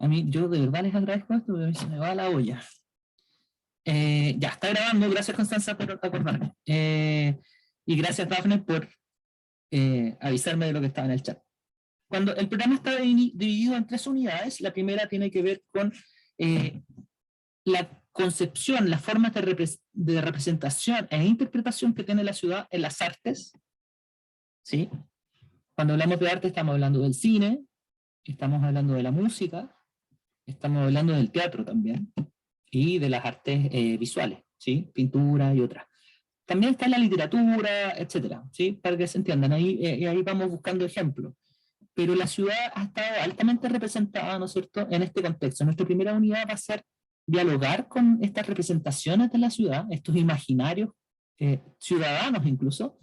A mí, yo de verdad les agradezco esto, porque a mí se me va la olla. Ya, está grabando, gracias Constanza por acordarme. Y gracias Dafne por avisarme de lo que estaba en el chat. Cuando el programa está dividido en 3 unidades, la primera tiene que ver con la concepción, las formas de representación e interpretación que tiene la ciudad en las artes. ¿Sí? Cuando hablamos de arte estamos hablando del cine, estamos hablando de la música, estamos hablando del teatro también, y de las artes visuales, ¿sí? Pintura y otras. También está la literatura, etcétera, ¿sí? Para que se entiendan, ahí vamos buscando ejemplos. Pero la ciudad ha estado altamente representada, ¿no es cierto?, en este contexto. Nuestra primera unidad va a ser dialogar con estas representaciones de la ciudad, estos imaginarios ciudadanos incluso,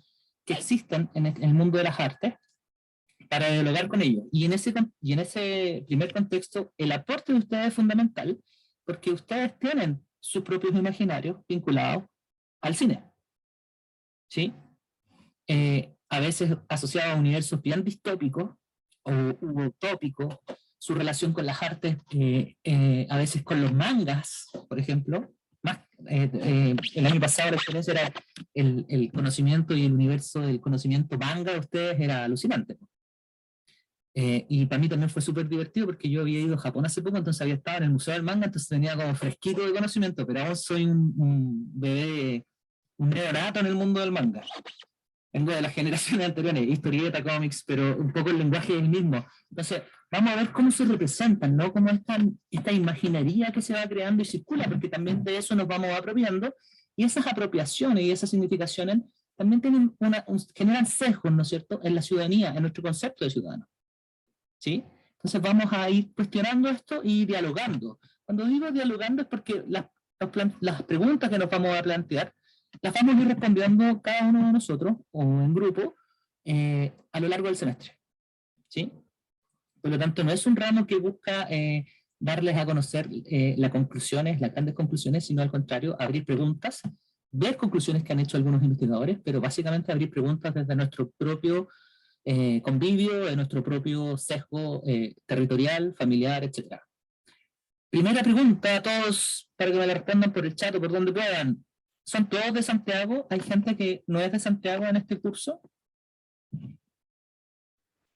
que existen en el mundo de las artes, para dialogar con ellos. Y en ese primer contexto, el aporte de ustedes es fundamental, porque ustedes tienen sus propios imaginarios vinculados al cine. ¿Sí? A veces asociados a universos bien distópicos o utópicos, su relación con las artes, a veces con los mangas, por ejemplo. El año pasado la experiencia era el conocimiento y el universo del conocimiento manga de ustedes era alucinante. Y para mí también fue súper divertido porque yo había ido a Japón hace poco, entonces había estado en el Museo del Manga, entonces tenía como fresquito de conocimiento, pero aún soy un bebé, un neonato en el mundo del manga. Vengo de las generaciones anteriores, historieta, cómics, pero un poco el lenguaje es el mismo. Entonces, vamos a ver cómo se representan, ¿no? Cómo esta imaginería que se va creando y circula, porque también de eso nos vamos apropiando, y esas apropiaciones y esas significaciones también generan sesgos, ¿no es cierto?, en la ciudadanía, en nuestro concepto de ciudadano. ¿Sí? Entonces vamos a ir cuestionando esto y dialogando. Cuando digo dialogando es porque las preguntas que nos vamos a plantear las vamos a ir respondiendo cada uno de nosotros o en grupo a lo largo del semestre. ¿Sí? Por lo tanto, no es un ramo que busca darles a conocer las conclusiones, las grandes conclusiones, sino al contrario, abrir preguntas, ver conclusiones que han hecho algunos investigadores, pero básicamente abrir preguntas desde nuestro propio convivio, de nuestro propio sesgo territorial, familiar, etc. Primera pregunta a todos, para que me la respondan por el chat o por donde puedan. ¿Son todos de Santiago? ¿Hay gente que no es de Santiago en este curso?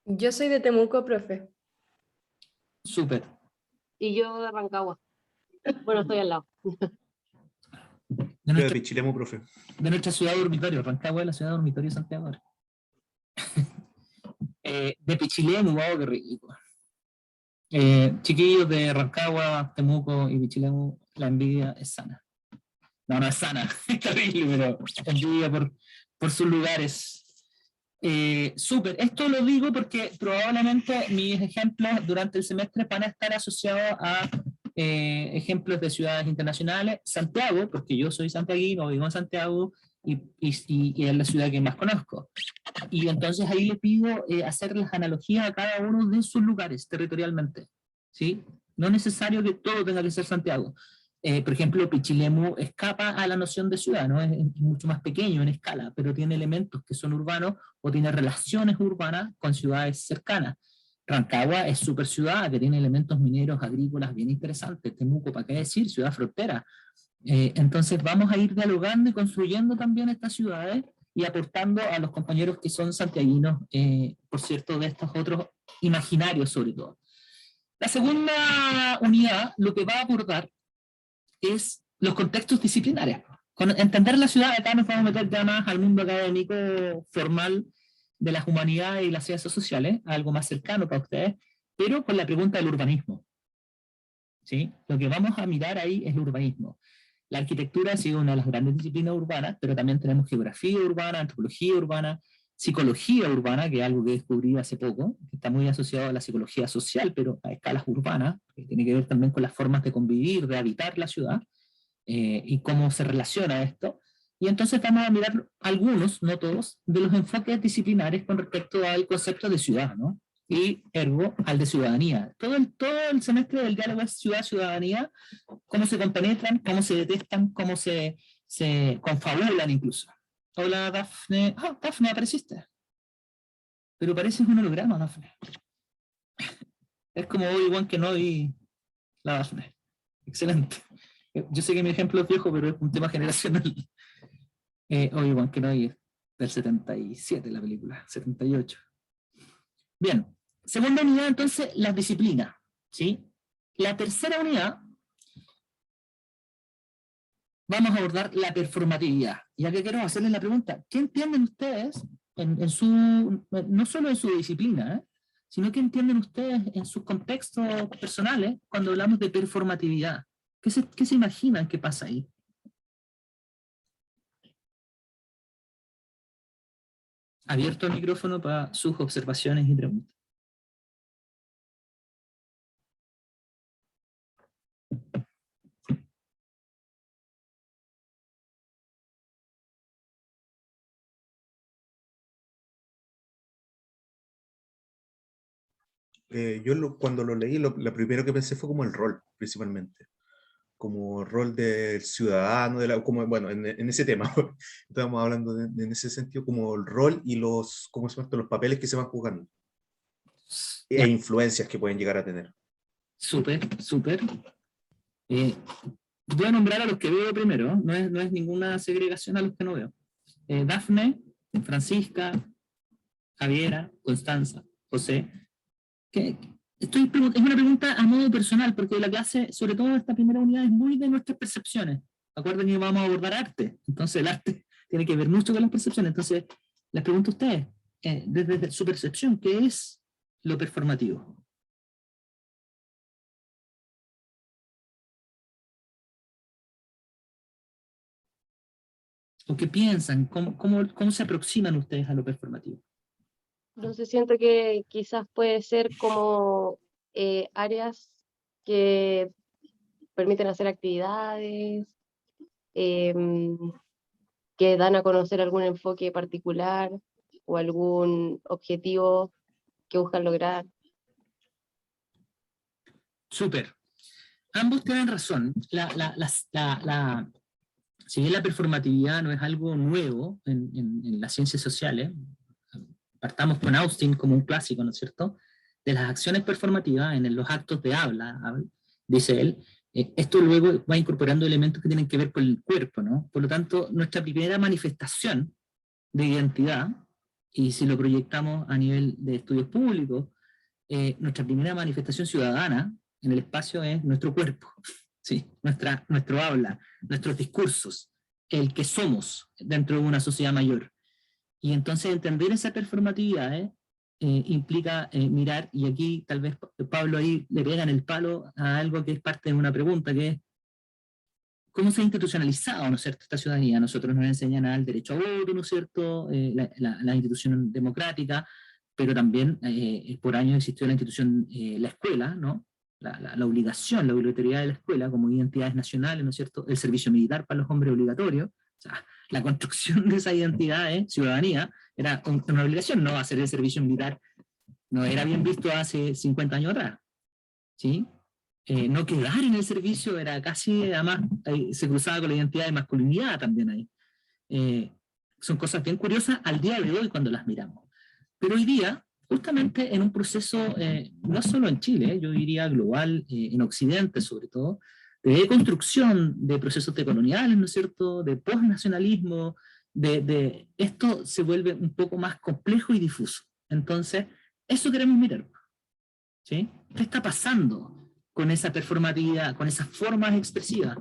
Yo soy de Temuco, profe. Súper. Y yo de Rancagua. Bueno, estoy al lado. Yo de Pichilemu, profe. De nuestra ciudad dormitorio. Rancagua es la ciudad dormitorio de Santiago. De Pichilemu, wow, qué rico. Chiquillos de Rancagua, Temuco y Pichilemu, la envidia es sana. No, no es sana, es terrible, pero envidia por sus lugares. Súper, esto lo digo porque probablemente mis ejemplos durante el semestre van a estar asociados a ejemplos de ciudades internacionales. Santiago, porque yo soy santiaguino, vivo en Santiago y es la ciudad que más conozco. Y entonces ahí le pido hacer las analogías a cada uno de sus lugares territorialmente. ¿Sí? No es necesario que todo tenga que ser Santiago. Por ejemplo, Pichilemu escapa a la noción de ciudad, ¿no? Es mucho más pequeño en escala, pero tiene elementos que son urbanos o tiene relaciones urbanas con ciudades cercanas. Rancagua es super ciudad, que tiene elementos mineros, agrícolas bien interesantes. Temuco, ¿para qué decir? Ciudad frontera. Entonces vamos a ir dialogando y construyendo también estas ciudades y aportando a los compañeros que son santiaguinos, por cierto, de estos otros imaginarios sobre todo. La segunda unidad lo que va a abordar es los contextos disciplinares. Con entender la ciudad, acá nos vamos a meter ya más al mundo académico formal de las humanidades y las ciencias sociales, algo más cercano para ustedes, pero con la pregunta del urbanismo. ¿Sí? Lo que vamos a mirar ahí es el urbanismo. La arquitectura ha sido una de las grandes disciplinas urbanas, pero también tenemos geografía urbana, antropología urbana, psicología urbana, que es algo que descubrí hace poco, que está muy asociado a la psicología social, pero a escalas urbanas, que tiene que ver también con las formas de convivir, de habitar la ciudad, y cómo se relaciona esto. Y entonces vamos a mirar algunos, no todos, de los enfoques disciplinares con respecto al concepto de ciudad, ¿no? Y ergo al de ciudadanía. Todo el semestre del diálogo es ciudad-ciudadanía, cómo se compenetran, cómo se detestan, cómo se confabulan incluso. Hola, Dafne. Ah, Dafne, apareciste. Pero pareces un holograma, Dafne. Es como Obi-Wan Kenobi la Dafne. Excelente. Yo sé que mi ejemplo es viejo, pero es un tema generacional. Obi-Wan Kenobi del 77, la película, 78. Bien, segunda unidad entonces, las disciplinas, ¿sí? La tercera unidad, vamos a abordar la performatividad. Ya que quiero hacerles la pregunta, ¿qué entienden ustedes en su, no solo en su disciplina, sino que entienden ustedes en sus contextos personales cuando hablamos de performatividad? ¿Qué se imaginan que pasa ahí? Abierto el micrófono para sus observaciones y preguntas. Cuando lo leí, lo primero que pensé fue como el rol, principalmente. Como rol del ciudadano, como, bueno, en ese tema, estábamos hablando en ese sentido, como el rol y ¿cómo se llama esto? Los papeles que se van jugando. Ya. E influencias que pueden llegar a tener. Súper, súper. Voy a nombrar a los que veo primero, no es ninguna segregación a los que no veo. Dafne, Francisca, Javiera, Constanza, José. Es una pregunta a modo personal, porque la clase, sobre todo esta primera unidad, es muy de nuestras percepciones. Acuérdense que vamos a abordar arte, entonces el arte tiene que ver mucho con las percepciones. Entonces, les pregunto a ustedes, desde su percepción, ¿qué es lo performativo? ¿O qué piensan? ¿Cómo se aproximan ustedes a lo performativo? No sé, siento que quizás puede ser como áreas que permiten hacer actividades, em, que dan a conocer algún enfoque particular o algún objetivo que buscan lograr. Súper. Ambos tienen razón. Si bien la performatividad no es algo nuevo en las ciencias sociales, partamos con Austin como un clásico, ¿no es cierto? De las acciones performativas en los actos de habla, dice él, esto luego va incorporando elementos que tienen que ver con el cuerpo, ¿no? Por lo tanto, nuestra primera manifestación de identidad, y si lo proyectamos a nivel de estudios públicos, nuestra primera manifestación ciudadana en el espacio es nuestro cuerpo, ¿sí? Nuestro habla, nuestros discursos, el que somos dentro de una sociedad mayor. Y entonces entender esa performatividad implica mirar, y aquí tal vez Pablo ahí le pega en el palo a algo que es parte de una pregunta, que es ¿cómo se ha institucionalizado, ¿no es cierto?, esta ciudadanía? Nosotros nos enseñan al derecho a voto, ¿no es cierto?, la institución democrática, pero también por años existió la institución, la escuela, ¿no?, la obligación, la obligatoriedad de la escuela como identidades nacionales, ¿no es cierto?, el servicio militar para los hombres obligatorio. O sea, la construcción de esa identidad, ciudadanía, era una obligación. No hacer el servicio militar no era bien visto hace 50 años atrás, ¿sí? No quedar en el servicio era casi, además, se cruzaba con la identidad de masculinidad también ahí. Son cosas bien curiosas al día de hoy cuando las miramos. Pero hoy día, justamente en un proceso, no solo en Chile, yo diría global, en Occidente sobre todo, de construcción de procesos decoloniales, ¿no es cierto?, de postnacionalismo, esto se vuelve un poco más complejo y difuso. Entonces, eso queremos mirar, ¿sí? ¿Qué está pasando con esa performatividad, con esas formas expresivas?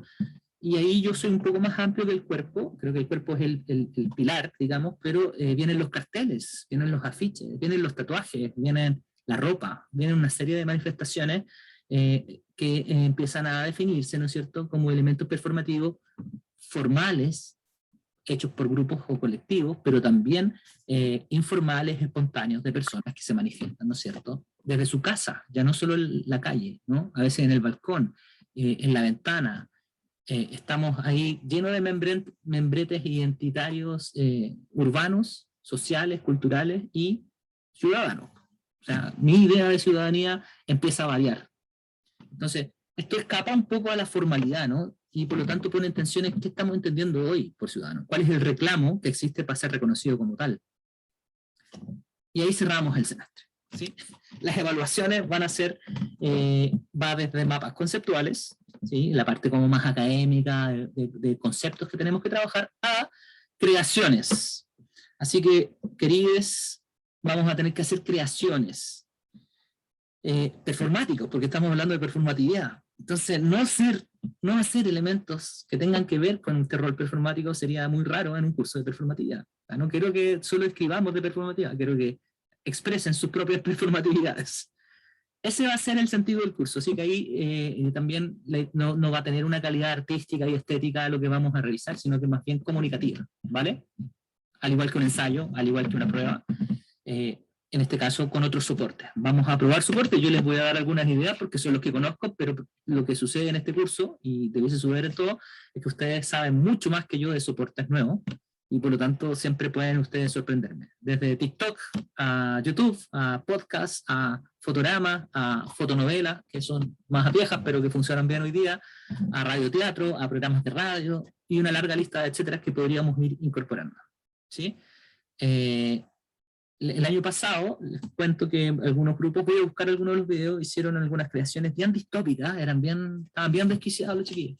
Y ahí yo soy un poco más amplio que el cuerpo, creo que el cuerpo es el pilar, digamos, pero vienen los carteles, vienen los afiches, vienen los tatuajes, vienen la ropa, vienen una serie de manifestaciones que empiezan a definirse, ¿no es cierto?, como elementos performativos formales, hechos por grupos o colectivos, pero también informales, espontáneos, de personas que se manifiestan, ¿no es cierto?, desde su casa, ya no solo en la calle, ¿no?, a veces en el balcón, en la ventana. Estamos ahí llenos de membretes identitarios urbanos, sociales, culturales y ciudadanos. O sea, mi idea de ciudadanía empieza a variar. Entonces, esto escapa un poco a la formalidad, ¿no? Y por lo tanto pone en tensión qué estamos entendiendo hoy por ciudadano. ¿Cuál es el reclamo que existe para ser reconocido como tal? Y ahí cerramos el semestre. ¿sí? Las evaluaciones van a ser, va desde mapas conceptuales, ¿sí? La parte como más académica de conceptos que tenemos que trabajar, a creaciones. Así que, queridos, vamos a tener que hacer creaciones performáticos, porque estamos hablando de performatividad. Entonces, no hacer elementos que tengan que ver con este rol performático sería muy raro en un curso de performatividad. O sea, no quiero que solo escribamos de performatividad, quiero que expresen sus propias performatividades. Ese va a ser el sentido del curso, así que ahí también no va a tener una calidad artística y estética lo que vamos a revisar, sino que más bien comunicativa, ¿vale? Al igual que un ensayo, al igual que una prueba, en este caso con otros soportes. Vamos a probar soportes, yo les voy a dar algunas ideas porque son los que conozco, pero lo que sucede en este curso, y debiese suceder en todo, es que ustedes saben mucho más que yo de soportes nuevos, y por lo tanto siempre pueden ustedes sorprenderme. Desde TikTok, a YouTube, a podcast, a fotogramas, a fotonovelas, que son más viejas pero que funcionan bien hoy día, a radioteatro, a programas de radio, y una larga lista de etcétera que podríamos ir incorporando. ¿Sí? El año pasado, les cuento que algunos grupos, voy a buscar algunos de los videos, hicieron algunas creaciones bien distópicas, estaban bien desquiciados los chiquillos.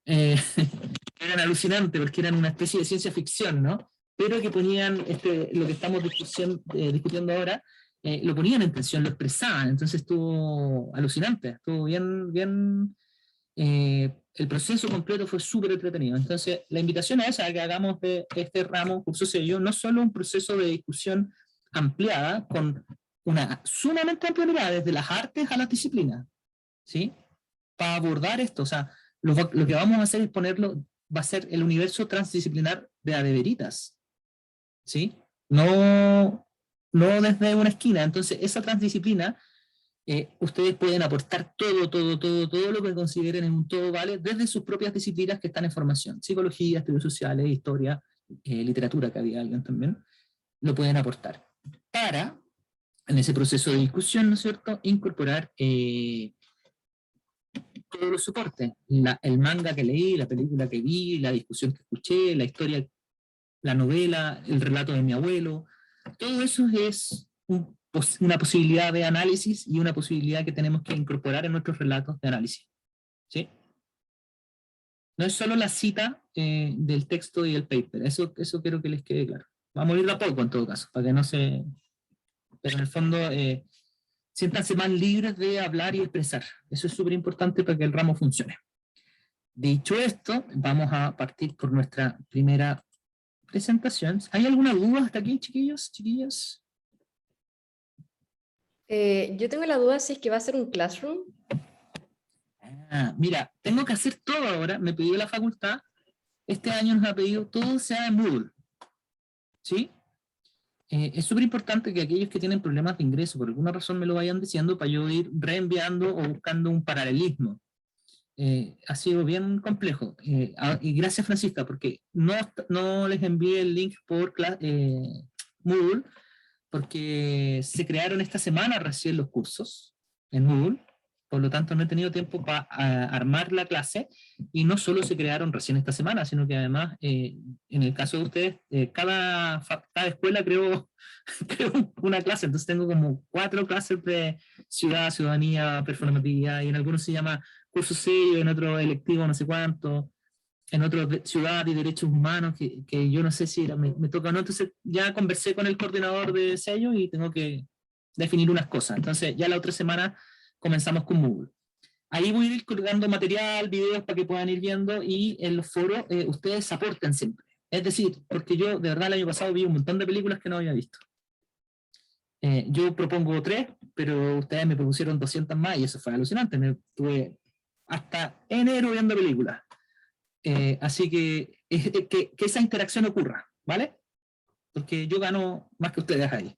Eran alucinantes porque eran una especie de ciencia ficción, ¿no? Pero que ponían lo que estamos discutiendo ahora, lo ponían en tensión, lo expresaban, entonces estuvo alucinante, estuvo bien, el proceso completo fue súper entretenido. Entonces la invitación es a que hagamos de este ramo, curso sello, no solo un proceso de discusión ampliada, con una sumamente amplia mirada, desde las artes a las disciplinas, ¿sí? Para abordar esto, o sea, lo que vamos a hacer es va a ser el universo transdisciplinar de a de veritas, ¿sí? No desde una esquina. Entonces, esa transdisciplina, ustedes pueden aportar todo lo que consideren en un todo, ¿vale? Desde sus propias disciplinas que están en formación. Psicología, estudios sociales, historia, literatura, que había alguien también, lo pueden aportar. Para, en ese proceso de discusión, ¿no es cierto?, incorporar todos los soportes, el manga que leí, la película que vi, la discusión que escuché, la historia, la novela, el relato de mi abuelo, todo eso es una posibilidad de análisis y una posibilidad que tenemos que incorporar en nuestros relatos de análisis. ¿Sí? No es solo la cita del texto y el paper, eso quiero que les quede claro. Vamos a ir de a poco en todo caso, para que no se... Pero en el fondo... siéntanse más libres de hablar y expresar. Eso es súper importante para que el ramo funcione. Dicho esto, vamos a partir por nuestra primera presentación. ¿Hay alguna duda hasta aquí, chiquillos, chiquillas? Yo tengo la duda si es que va a ser un classroom. Mira, tengo que hacer todo ahora. Me pidió la facultad. Este año nos ha pedido todo sea en Moodle. ¿Sí? Es súper importante que aquellos que tienen problemas de ingreso, por alguna razón me lo vayan diciendo para yo ir reenviando o buscando un paralelismo. Ha sido bien complejo. Y gracias, Francisca, porque no les envié el link por Moodle, porque se crearon esta semana recién los cursos en Moodle, por lo tanto no he tenido tiempo para armar la clase, y no solo se crearon recién esta semana, sino que además, en el caso de ustedes, cada escuela creó una clase, entonces tengo como 4 clases de ciudadanía, performatividad, y en algunos se llama curso sello, en otro electivo no sé cuánto, en otro ciudad y derechos humanos, que yo no sé si me toca o no, entonces ya conversé con el coordinador de sello y tengo que definir unas cosas, entonces ya la otra semana comenzamos con Moodle. Ahí voy a ir colgando material, videos para que puedan ir viendo, y en los foros ustedes aporten siempre. Es decir, porque yo de verdad el año pasado vi un montón de películas que no había visto. Yo propongo 3, pero ustedes me propusieron 200 más y eso fue alucinante. Me tuve hasta enero viendo películas. Así que esa interacción ocurra, ¿vale? Porque yo gano más que ustedes ahí.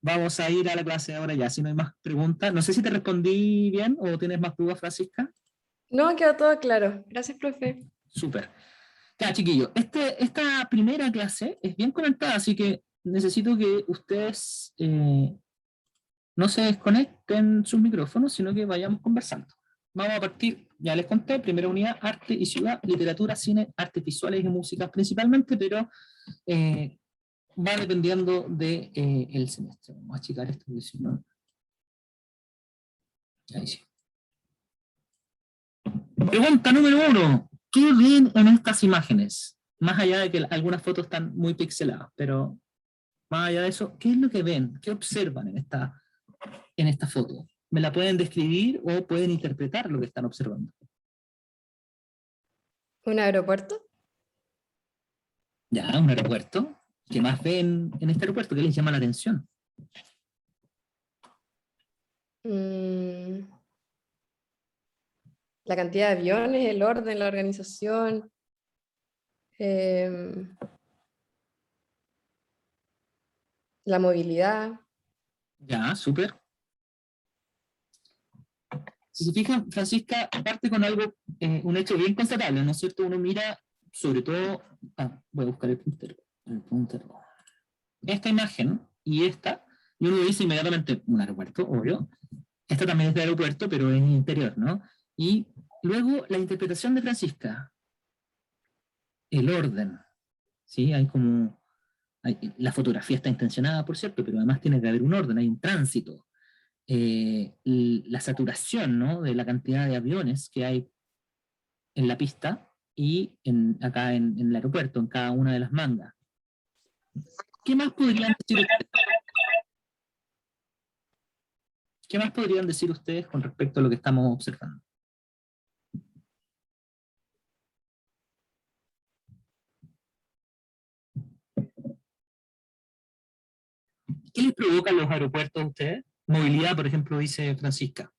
Vamos a ir a la clase ahora ya, si no hay más preguntas. No sé si te respondí bien o tienes más dudas, Francisca. No, quedó todo claro. Gracias, profe. Súper. Ya, chiquillos, esta primera clase es bien comentada, así que necesito que ustedes no se desconecten sus micrófonos, sino que vayamos conversando. Vamos a partir, ya les conté, primera unidad, arte y ciudad, literatura, cine, artes visuales y música principalmente, pero va dependiendo de, el semestre. Vamos a achicar esto, porque si no... Ahí sí. Pregunta número 1. ¿Qué ven en estas imágenes? Más allá de que algunas fotos están muy pixeladas, pero más allá de eso, ¿qué es lo que ven? ¿Qué observan en esta foto? ¿Me la pueden describir o pueden interpretar lo que están observando? ¿Un aeropuerto? Ya, un aeropuerto. ¿Qué más ven en este aeropuerto? ¿Qué les llama la atención? Mm, la cantidad de aviones, el orden, la organización. La movilidad. Ya, súper. Si se fijan, Francisca parte con algo, un hecho bien constatable, ¿no es cierto? Uno mira, sobre todo, voy a buscar el puntero. Esta imagen y esta, y uno dice inmediatamente un aeropuerto, obvio. Esta también es de aeropuerto, pero es interior, ¿no? Y luego la interpretación de Francisca, el orden, ¿sí? Hay como, la fotografía está intencionada, por cierto, pero además tiene que haber un orden, hay un tránsito. La saturación, ¿no? De la cantidad de aviones que hay en la pista y acá en el aeropuerto, en cada una de las mangas. ¿Qué más podrían decir ustedes? ¿Qué más podrían decir ustedes con respecto a lo que estamos observando? ¿Qué les provocan los aeropuertos a ustedes? Movilidad, por ejemplo, dice Francisca.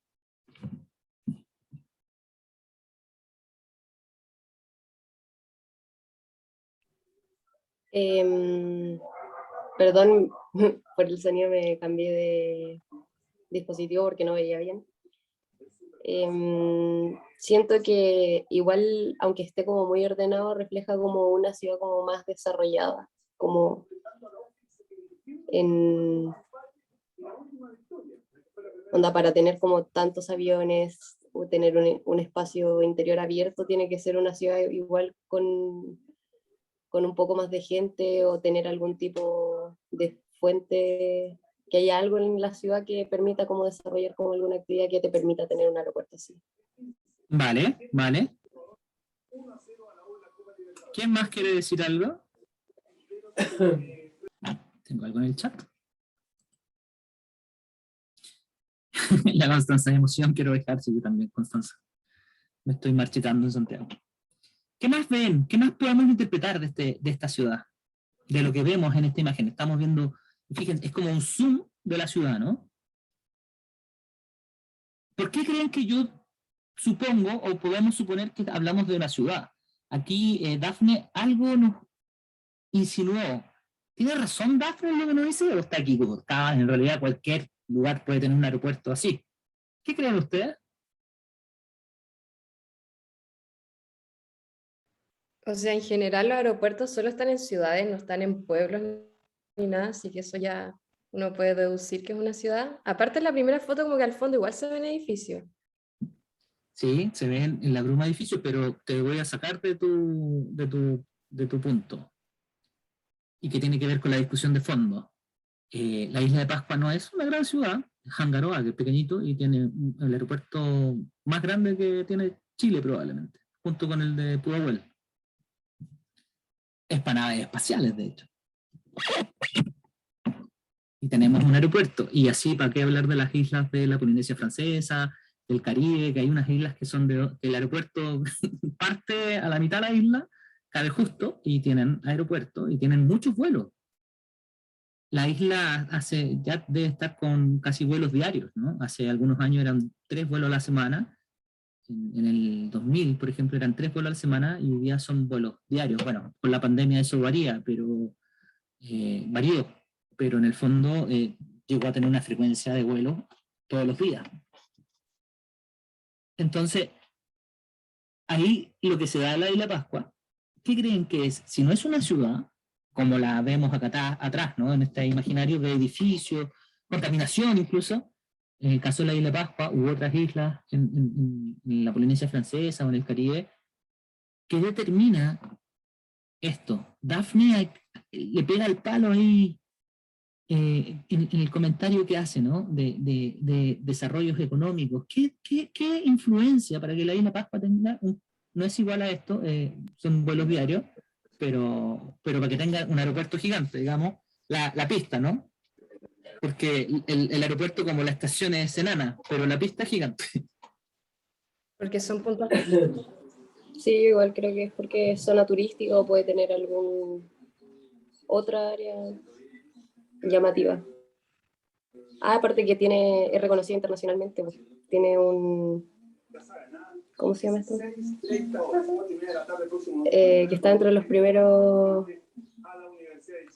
Perdón por el sonido, me cambié de dispositivo porque no veía bien. Siento que igual, aunque esté como muy ordenado, refleja como una ciudad como más desarrollada, como en onda para tener como tantos aviones o tener un espacio interior abierto, tiene que ser una ciudad igual con un poco más de gente o tener algún tipo de fuente, que haya algo en la ciudad que permita como desarrollar como alguna actividad que te permita tener un aeropuerto así. Vale, vale. ¿Quién más quiere decir algo? ¿Tengo algo en el chat? La Constanza de emoción quiero dejarse yo también, Constanza. Me estoy marchitando en Santiago. ¿Qué más ven? ¿Qué más podemos interpretar de esta ciudad? De lo que vemos en esta imagen. Estamos viendo, fíjense, es como un zoom de la ciudad, ¿no? ¿Por qué creen que yo supongo o podemos suponer que hablamos de una ciudad? Aquí Dafne algo nos insinuó. ¿Tiene razón Dafne en lo que nos dice? ¿O está equivocada? En realidad cualquier lugar puede tener un aeropuerto así. ¿Qué creen ustedes? O sea, en general los aeropuertos solo están en ciudades, no están en pueblos ni nada, así que eso ya uno puede deducir que es una ciudad. Aparte en la primera foto como que al fondo igual se ven edificios. Sí, se ven en la bruma edificios, pero te voy a sacar de tu punto. Y que tiene que ver con la discusión de fondo. La isla de Pascua no es una gran ciudad, Hangaroa, que es pequeñito y tiene el aeropuerto más grande que tiene Chile probablemente, junto con el de Pudahuel. Es para naves espaciales, de hecho. Y tenemos un aeropuerto. Y así, ¿para qué hablar de las islas de la Polinesia Francesa, del Caribe, que hay unas islas que son que el aeropuerto parte a la mitad de la isla, cabe justo, y tienen aeropuerto, y tienen muchos vuelos. La isla ya debe estar con casi vuelos diarios, ¿no? Hace algunos años eran 3 vuelos a la semana. En el 2000, por ejemplo, eran 3 vuelos a la semana y hoy día son vuelos diarios. Bueno, con la pandemia eso varía, pero varió. Pero en el fondo llegó a tener una frecuencia de vuelo todos los días. Entonces, ahí lo que se da en la isla Pascua, ¿qué creen que es? Si no es una ciudad, como la vemos acá atrás, ¿no? En este imaginario de edificios, contaminación incluso, en el caso de la isla Pascua u otras islas en la Polinesia Francesa o en el Caribe, ¿qué determina esto? Dafne le pega el palo ahí en el comentario que hace, ¿no? De desarrollos económicos. ¿Qué influencia para que la isla Pascua tenga, no es igual a esto, son vuelos diarios, pero para que tenga un aeropuerto gigante, digamos, la pista, ¿no? Porque el aeropuerto como la estación es enana, pero la pista es gigante. Porque son puntos. Sí, igual creo que es porque es zona turística o puede tener algún otra área llamativa. Aparte que es reconocida internacionalmente, pues. Tiene un... ¿Cómo se llama esto? Que está entre los primeros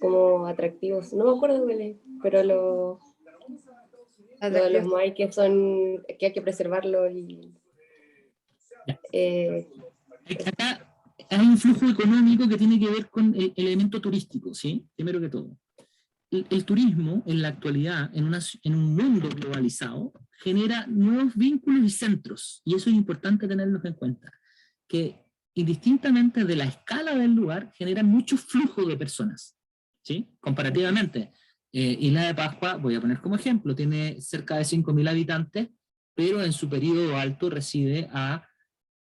como atractivos. No me acuerdo cuál es, pero lo de los Moai que hay que preservarlo y... Acá hay un flujo económico que tiene que ver con el elemento turístico, ¿sí? Primero que todo. El turismo, en la actualidad, en un mundo globalizado, genera nuevos vínculos y centros, y eso es importante tenerlos en cuenta, que indistintamente de la escala del lugar, generan mucho flujo de personas, ¿sí? Comparativamente, Isla de Pascua, voy a poner como ejemplo, tiene cerca de 5.000 habitantes, pero en su periodo alto recibe a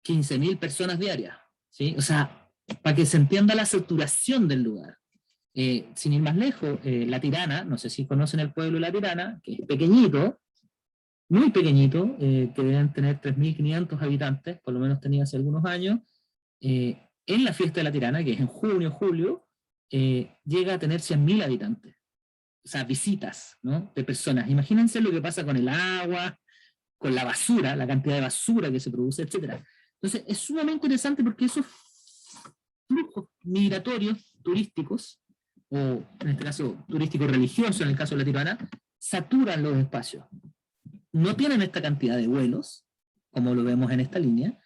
15.000 personas diarias, ¿sí? O sea, para que se entienda la saturación del lugar. Sin ir más lejos, La Tirana, no sé si conocen el pueblo de La Tirana, que es pequeñito, muy pequeñito, que deben tener 3.500 habitantes, por lo menos tenía hace algunos años, en la fiesta de La Tirana, que es en junio, julio, llega a tener 100.000 habitantes. O sea, visitas, ¿no? De personas. Imagínense lo que pasa con el agua, con la basura, la cantidad de basura que se produce, etc. Entonces, es sumamente interesante porque esos flujos migratorios turísticos, o en este caso turístico religioso, en el caso de La Tirana, saturan los espacios. No tienen esta cantidad de vuelos, como lo vemos en esta línea,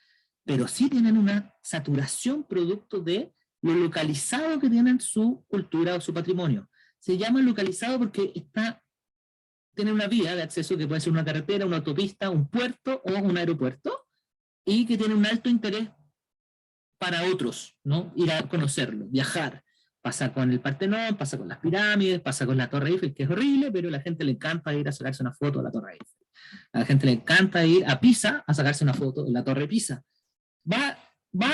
pero sí tienen una saturación producto de lo localizado que tienen su cultura o su patrimonio. Se llama localizado porque tiene una vía de acceso que puede ser una carretera, una autopista, un puerto o un aeropuerto, y que tiene un alto interés para otros, ¿no? Ir a conocerlo, viajar. Pasa con el Partenón, pasa con las pirámides, pasa con la Torre Eiffel, que es horrible, pero a la gente le encanta ir a sacarse una foto de la Torre Eiffel. A la gente le encanta ir a Pisa a sacarse una foto de la Torre Pisa. Va,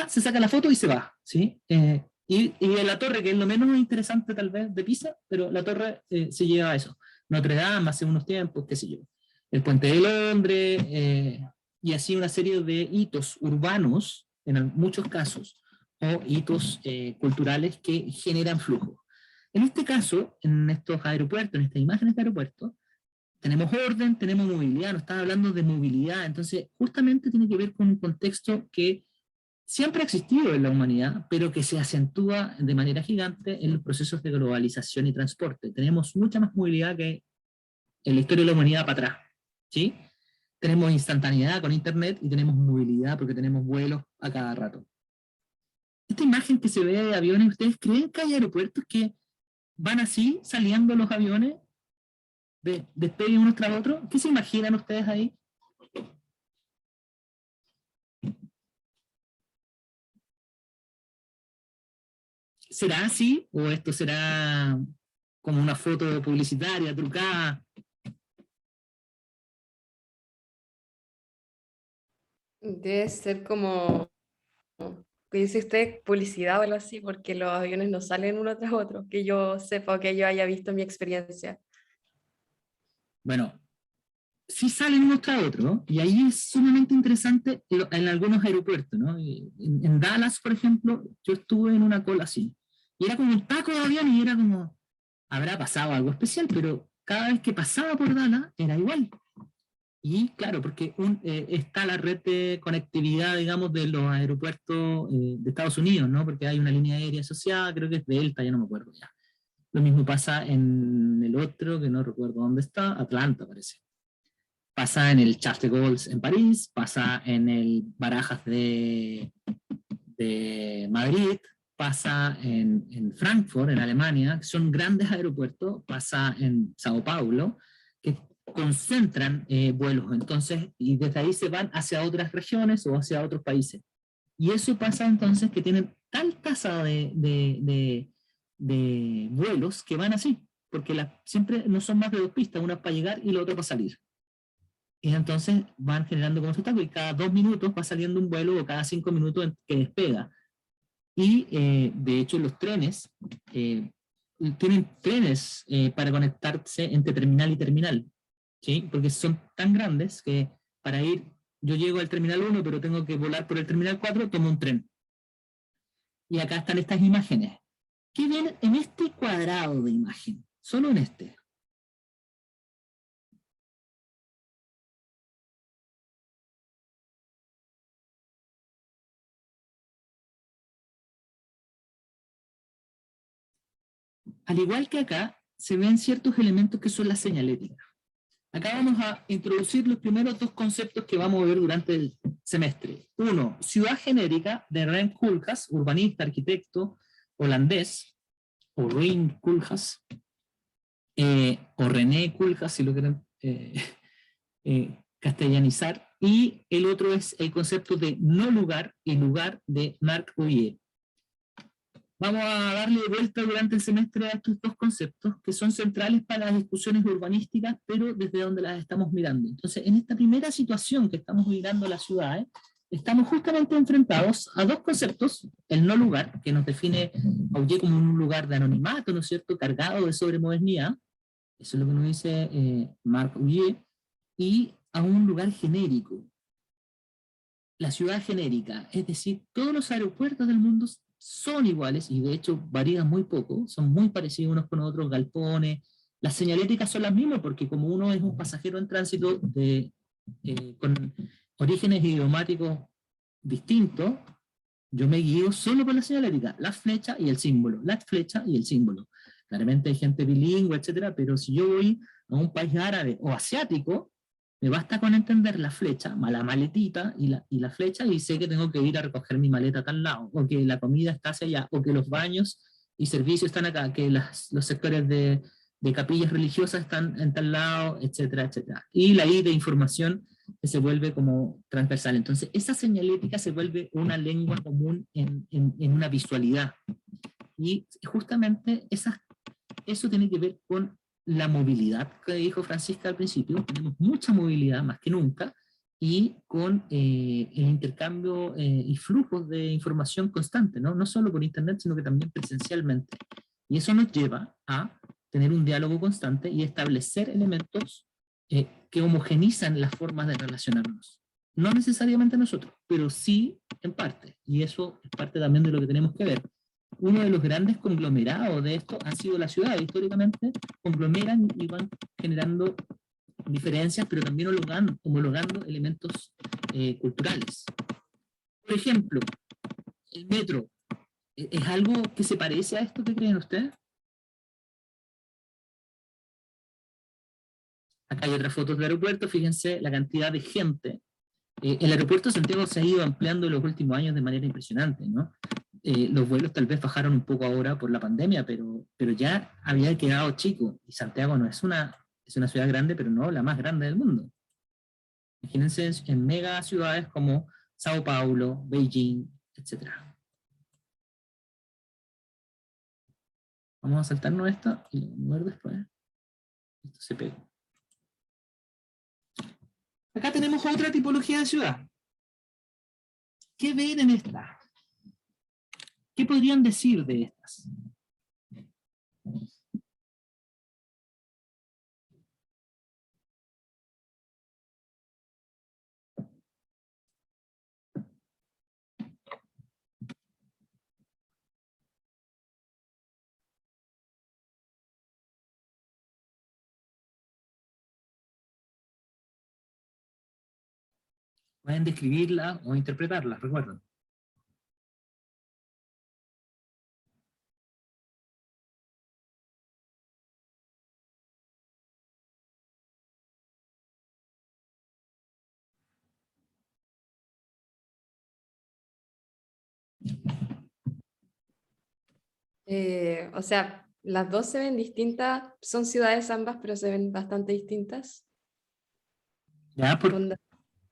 se saca la foto y se va, ¿sí? Y en la torre, que es lo menos interesante tal vez de Pisa, pero la torre se lleva a eso. Notre Dame hace unos tiempos, qué sé yo. El Puente de Londres, y así una serie de hitos urbanos, en muchos casos, o hitos culturales que generan flujo. En este caso, en estos aeropuertos, en estas imágenes de aeropuertos, tenemos orden, tenemos movilidad, nos están hablando de movilidad, entonces justamente tiene que ver con un contexto que siempre ha existido en la humanidad, pero que se acentúa de manera gigante en los procesos de globalización y transporte. Tenemos mucha más movilidad que en la historia de la humanidad para atrás, ¿sí? Tenemos instantaneidad con internet y tenemos movilidad porque tenemos vuelos a cada rato. Esta imagen que se ve de aviones, ¿ustedes creen que hay aeropuertos que van así, saliendo los aviones, despeguen unos tras otros? ¿Qué se imaginan ustedes ahí? ¿Será así? ¿O esto será como una foto publicitaria, trucada? Debe ser como, que dice usted, publicidad o algo así, porque los aviones no salen uno tras otro, que yo sepa o que yo haya visto en mi experiencia. Bueno, sí salen unos tras otros, ¿no? Y ahí es sumamente interesante en algunos aeropuertos, ¿no? En Dallas, por ejemplo, yo estuve en una cola así, y era como un taco de avión y era como, habrá pasado algo especial, pero cada vez que pasaba por Dallas era igual. Y claro, porque está la red de conectividad, digamos, de los aeropuertos de Estados Unidos, ¿no? Porque hay una línea aérea asociada, creo que es Delta, ya no me acuerdo ya. Lo mismo pasa en el otro, que no recuerdo dónde está, Atlanta parece. Pasa en el Charles de Gaulle en París, pasa en el Barajas de Madrid, pasa en Frankfurt, en Alemania, que son grandes aeropuertos, pasa en Sao Paulo, que concentran vuelos, entonces, y desde ahí se van hacia otras regiones o hacia otros países. Y eso pasa entonces que tienen tal tasa de de vuelos que van así, porque siempre no son más de 2 pistas, una para llegar y la otra para salir. Y entonces van generando como obstáculos y cada 2 minutos va saliendo un vuelo o cada 5 minutos que despega. Y de hecho los trenes tienen trenes para conectarse entre terminal y terminal, ¿sí? Porque son tan grandes que para ir, yo llego al terminal 1 pero tengo que volar por el terminal 4, tomo un tren. Y acá están estas imágenes. ¿Qué ven en este cuadrado de imagen? Solo en este. Al igual que acá, se ven ciertos elementos que son la señalética. Acá vamos a introducir los primeros 2 conceptos que vamos a ver durante el semestre. Uno, ciudad genérica, de Rem Koolhaas, urbanista, arquitecto holandés, o Rem Koolhaas, o René Koolhaas, si lo quieren castellanizar. Y el otro es el concepto de no lugar y lugar de Marc Ogier. Vamos a darle vuelta durante el semestre a estos 2 conceptos que son centrales para las discusiones urbanísticas, pero desde donde las estamos mirando. Entonces, en esta primera situación que estamos mirando las ciudades, estamos justamente enfrentados a 2 conceptos: el no lugar, que nos define Ogier como un lugar de anonimato, ¿no es cierto?, cargado de sobremodernidad, eso es lo que nos dice Marc Ogier, y a un lugar genérico. La ciudad genérica, es decir, todos los aeropuertos del mundo son iguales, y de hecho varían muy poco, son muy parecidos unos con otros, galpones, las señaléticas son las mismas, porque como uno es un pasajero en tránsito con orígenes idiomáticos distintos, yo me guío solo por la señalética, la flecha y el símbolo, la flecha y el símbolo. Claramente hay gente bilingüe, etcétera, pero si yo voy a un país árabe o asiático, me basta con entender la flecha, la maletita y la flecha, y sé que tengo que ir a recoger mi maleta a tal lado, o que la comida está hacia allá, o que los baños y servicios están acá, que los sectores de capillas religiosas están en tal lado, etcétera, etcétera. Y la I de información que se vuelve como transversal. Entonces, esa señalética se vuelve una lengua común en una visualidad. Y justamente eso tiene que ver con la movilidad que dijo Francisca al principio. Tenemos mucha movilidad, más que nunca, y con el intercambio y flujos de información constante, ¿no? No solo por internet, sino que también presencialmente. Y eso nos lleva a tener un diálogo constante y establecer elementos que homogenizan las formas de relacionarnos. No necesariamente nosotros, pero sí en parte. Y eso es parte también de lo que tenemos que ver. Uno de los grandes conglomerados de esto ha sido la ciudad. Históricamente conglomeran y van generando diferencias, pero también homologando elementos culturales. Por ejemplo, el metro. ¿Es algo que se parece a esto que creen ustedes? Acá hay otras fotos del aeropuerto. Fíjense la cantidad de gente. El aeropuerto de Santiago se ha ido ampliando en los últimos años de manera impresionante, ¿no? Los vuelos tal vez bajaron un poco ahora por la pandemia, pero ya había quedado chico. Y Santiago no es una ciudad grande, pero no la más grande del mundo. Imagínense en mega ciudades como Sao Paulo, Beijing, etc. Vamos a saltarnos esto y lo vamos a ver después. Esto se pegó. Acá tenemos otra tipología de ciudad. ¿Qué ven en esta? ¿Qué podrían decir de estas? Pueden describirla o interpretarla, recuerden. O sea, las dos se ven distintas, son ciudades ambas, pero se ven bastante distintas. Ya, Onda.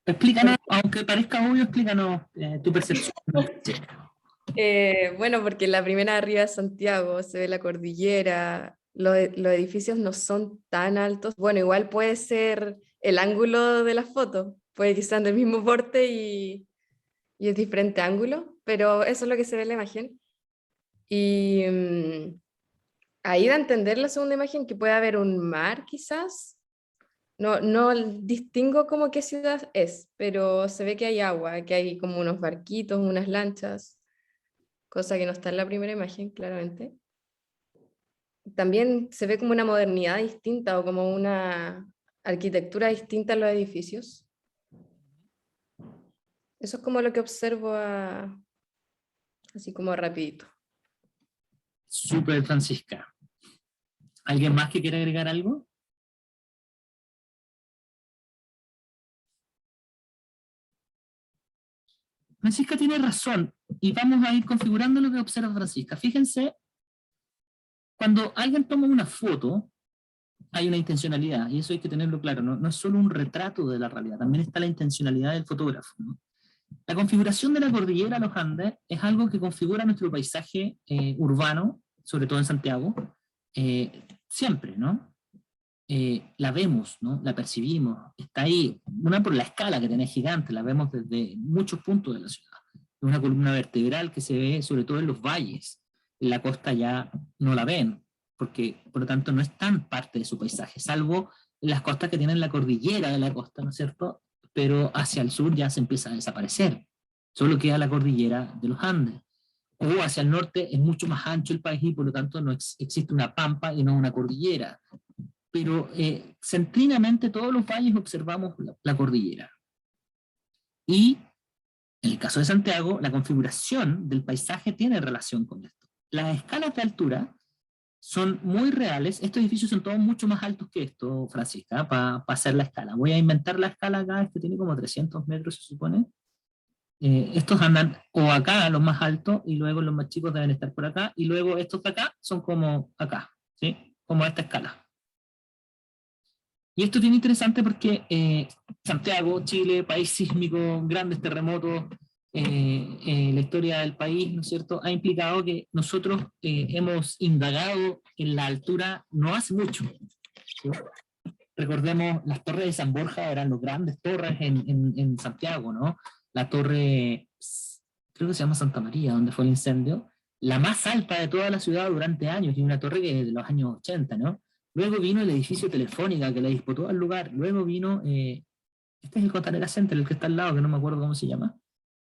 explícanos, aunque parezca obvio, explícanos tu percepción. Bueno, porque la primera arriba es Santiago, se ve la cordillera, los edificios no son tan altos. Bueno, igual puede ser el ángulo de la foto, puede que sean del mismo porte y es diferente ángulo, pero eso es lo que se ve en la imagen. Y ahí da a entender la segunda imagen que puede haber un mar quizás. No distingo como qué ciudad es, pero se ve que hay agua, que hay como unos barquitos, unas lanchas, cosa que no está en la primera imagen, claramente. También se ve como una modernidad distinta o como una arquitectura distinta en los edificios. Eso es como lo que observo así como rapidito. Súper, Francisca. ¿Alguien más que quiera agregar algo? Francisca tiene razón, y vamos a ir configurando lo que observa Francisca. Fíjense, cuando alguien toma una foto, hay una intencionalidad, y eso hay que tenerlo claro, no es solo un retrato de la realidad, también está la intencionalidad del fotógrafo, ¿no? La configuración de la cordillera Los Andes es algo que configura nuestro paisaje urbano, sobre todo en Santiago, siempre, ¿no? La vemos, ¿no? La percibimos, está ahí, una por la escala que tiene gigante, la vemos desde muchos puntos de la ciudad. Es una columna vertebral que se ve sobre todo en los valles, en la costa ya no la ven, porque por lo tanto no es tan parte de su paisaje, salvo en las costas que tienen la cordillera de la costa, ¿no es cierto? Pero hacia el sur ya se empieza a desaparecer, solo queda la cordillera de los Andes. O hacia el norte es mucho más ancho el país y por lo tanto no existe una pampa y no una cordillera. Pero centrinamente todos los valles observamos la cordillera. Y en el caso de Santiago, la configuración del paisaje tiene relación con esto. Las escalas de altura son muy reales. Estos edificios son todos mucho más altos que esto, Francisca, para hacer la escala. Voy a inventar la escala acá, este tiene como 300 metros, se supone. Estos andan o acá, los más altos, y luego los más chicos deben estar por acá, y luego estos de acá son como acá, ¿sí? Como esta escala. Y esto es bien interesante porque Santiago, Chile, país sísmico, grandes terremotos, la historia del país, ¿no es cierto?, ha implicado que nosotros hemos indagado en la altura no hace mucho, ¿sí? Recordemos, las torres de San Borja eran las grandes torres en Santiago, ¿no? La torre, creo que se llama Santa María, donde fue el incendio, la más alta de toda la ciudad durante años, y una torre que es de los años 80, ¿no? Luego vino el edificio Telefónica, que le disputó al lugar. Luego vino, este es el Costanera Center, el que está al lado, que no me acuerdo cómo se llama,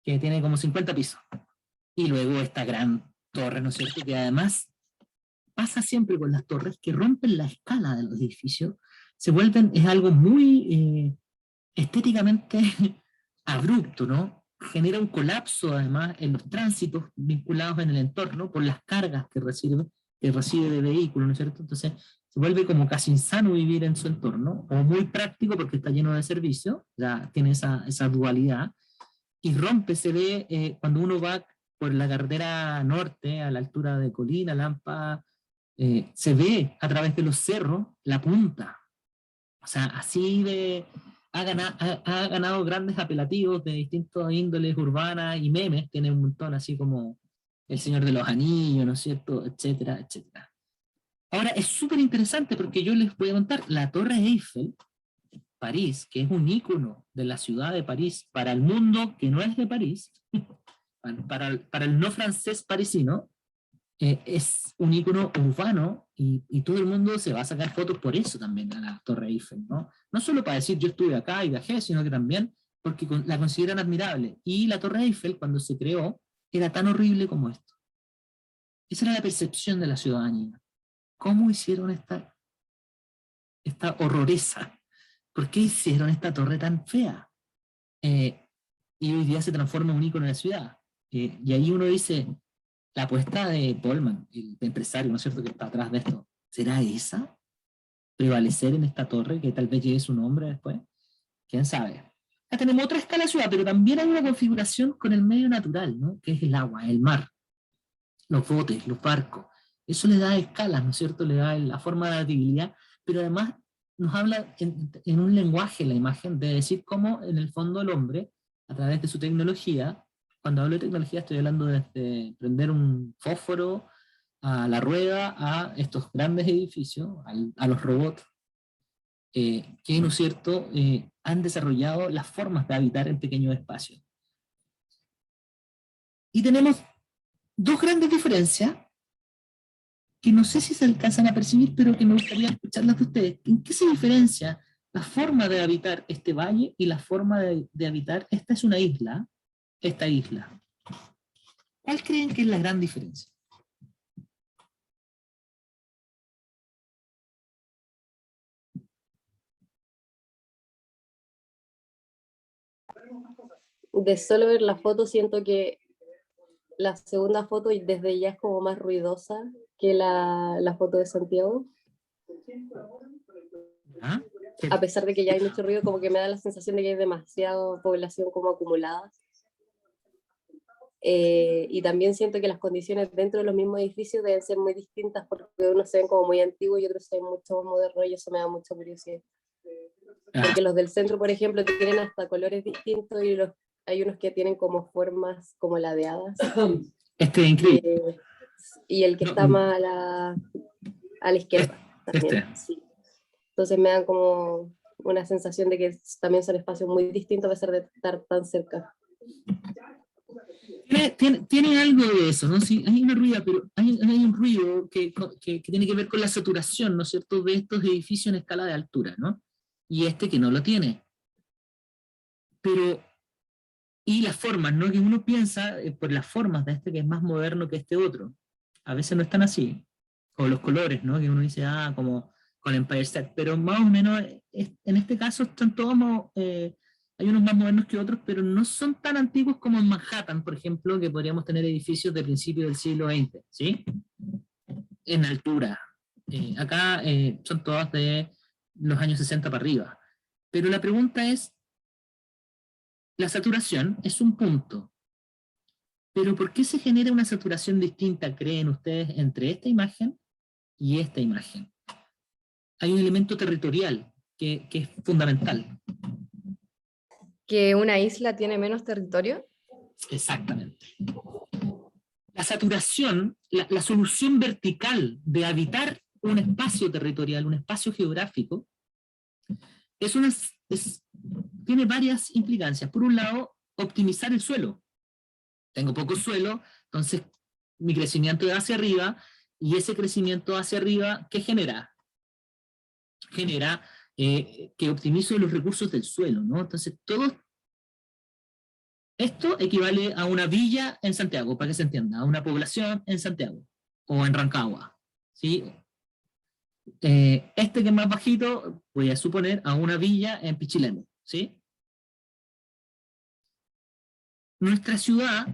que tiene como 50 pisos. Y luego esta gran torre, ¿no es cierto?, que además pasa siempre con las torres, que rompen la escala de los edificios, se vuelven, es algo muy estéticamente abrupto, ¿no? Genera un colapso además en los tránsitos vinculados en el entorno por las cargas que recibe de vehículos, ¿no es cierto? Entonces se vuelve como casi insano vivir en su entorno, o muy práctico porque está lleno de servicios, ya tiene esa dualidad, y rompe, se ve cuando uno va por la carretera norte, a la altura de Colina, Lampa, se ve a través de los cerros la punta. O sea, así de... Ha ganado grandes apelativos de distintos índoles urbanas y memes, tiene un montón, así como El Señor de los Anillos, ¿no es cierto?, etcétera, etcétera. Ahora, es súper interesante porque yo les voy a contar, la Torre Eiffel, París, que es un ícono de la ciudad de París para el mundo que no es de París, para el no francés parisino, es un ícono urbano y todo el mundo se va a sacar fotos por eso también a la Torre Eiffel, ¿no? No solo para decir yo estuve acá y viajé, sino que también porque la consideran admirable. Y la Torre Eiffel, cuando se creó, era tan horrible como esto. Esa era la percepción de la ciudadanía. ¿Cómo hicieron esta horroresa? ¿Por qué hicieron esta torre tan fea? Y hoy día se transforma en un ícono de la ciudad. Y ahí uno dice, la apuesta de Polman, el empresario, ¿no es cierto?, que está atrás de esto, ¿será esa? ¿Prevalecer en esta torre que tal vez lleve su nombre después? ¿Quién sabe? Ya tenemos otra escala de ciudad, pero también hay una configuración con el medio natural, ¿no?, que es el agua, el mar, los botes, los barcos. Eso le da escalas, ¿no es cierto?, le da la forma de adaptabilidad, pero además nos habla en un lenguaje la imagen de decir cómo en el fondo el hombre, a través de su tecnología, Cuando hablo de tecnología estoy hablando desde prender un fósforo a la rueda, a estos grandes edificios, a los robots, que, ¿no es cierto?, han desarrollado las formas de habitar en pequeños espacios. Y tenemos dos grandes diferencias que no sé si se alcanzan a percibir, pero que me gustaría escucharlas de ustedes. ¿En qué se diferencia la forma de habitar este valle y la forma de habitar, esta es una isla, esta isla? ¿Cuál creen que es la gran diferencia? De solo ver la foto siento que la segunda foto desde ya es como más ruidosa que la foto de Santiago. ¿Ah? A pesar de que ya hay mucho ruido, como que me da la sensación de que hay demasiada población como acumulada. Y también siento que las condiciones dentro de los mismos edificios deben ser muy distintas porque unos se ven como muy antiguos y otros se ven mucho más modernos y eso me da mucha curiosidad. Porque los del centro, por ejemplo, tienen hasta colores distintos y hay unos que tienen como formas como ladeadas. Este es increíble. Y el que está más a la izquierda también. Sí. Entonces me dan como una sensación de que también son espacios muy distintos a pesar de estar tan cerca. Tiene algo de eso, ¿no? Sí, hay una ruida, pero hay un ruido que tiene que ver con la saturación, ¿no es cierto?, de estos edificios en escala de altura, ¿no? Y este que no lo tiene. Pero, y las formas, ¿no? Que uno piensa por las formas de este que es más moderno que este otro. A veces no están así. O los colores, ¿no? Que uno dice, como con Empire State. Pero más o menos, en este caso están todos, hay unos más modernos que otros, pero no son tan antiguos como en Manhattan, por ejemplo, que podríamos tener edificios de principios del siglo XX, ¿sí? En altura. Acá son todas de los años 60 para arriba. Pero la pregunta es, la saturación es un punto, pero ¿por qué se genera una saturación distinta, creen ustedes, entre esta imagen y esta imagen? Hay un elemento territorial que es fundamental. ¿Que una isla tiene menos territorio? Exactamente. La saturación, la solución vertical de habitar un espacio territorial, un espacio geográfico, tiene varias implicancias. Por un lado, optimizar el suelo. Tengo poco suelo, entonces mi crecimiento es hacia arriba, y ese crecimiento hacia arriba, ¿qué genera? Genera que optimizo los recursos del suelo, ¿no? Entonces, todo esto equivale a una villa en Santiago, para que se entienda, a una población en Santiago, o en Rancagua, ¿sí? Este que es más bajito, voy a suponer, a una villa en Pichilemu, ¿sí? Nuestra ciudad